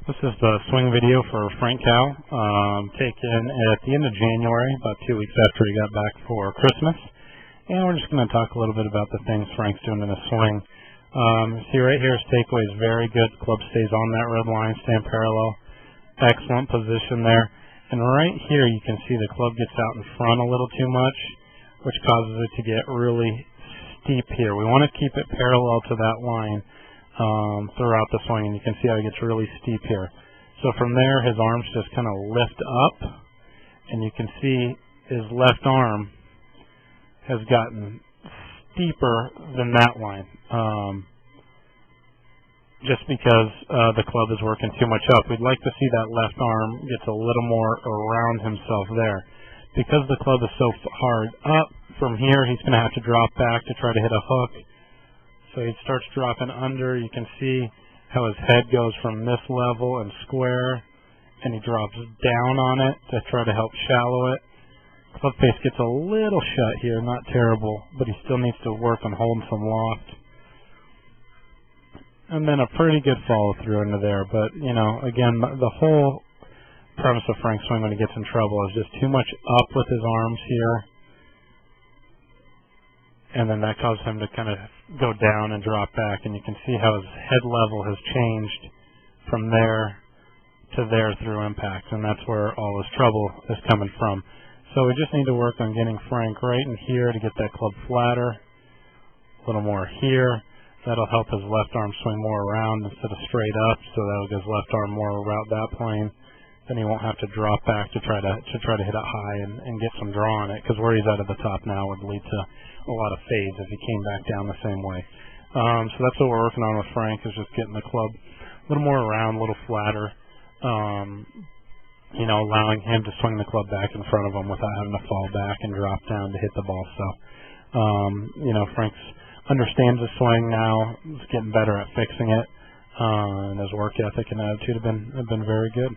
This is the swing video for Frank Cow, taken at the end of January, about 2 weeks after he got back for Christmas. And we're just going to talk a little bit about the things Frank's doing in the swing. See right here, his takeaway is very good. The club stays on that red line, staying parallel. Excellent position there. And right here, you can see the club gets out in front a little too much, which causes it to get really steep here. We want to keep it parallel to that line throughout the swing, and you can see how it gets really steep here. So from there, his arms just kind of lift up, and you can see his left arm has gotten steeper than that line, just because the club is working too much up. We'd like to see that left arm gets a little more around himself there. Because the club is so hard up, from here he's going to have to drop back to try to hit a hook. So he starts dropping under. You can see how his head goes from this level and square, and he drops down on it to try to help shallow it. Club face gets a little shut here, not terrible, but he still needs to work on holding some loft. And then a pretty good follow through into there. But, you know, again, the whole premise of Frank's swing when he gets in trouble is just too much up with his arms here. And then that causes him to kind of go down and drop back. And you can see how his head level has changed from there to there through impact. And that's where all his trouble is coming from. So we just need to work on getting Frank right in here to get that club flatter. A little more here. That'll help his left arm swing more around instead of straight up. So that'll get his left arm more around that plane. Then he won't have to drop back to try to hit it high and get some draw on it, because where he's at the top now would lead to a lot of fades if he came back down the same way. So that's what we're working on with Frank, is just getting the club a little more around, a little flatter, you know, allowing him to swing the club back in front of him without having to fall back and drop down to hit the ball. So, you know, Frank's understands the swing now. He's getting better at fixing it, and his work ethic and attitude have been very good.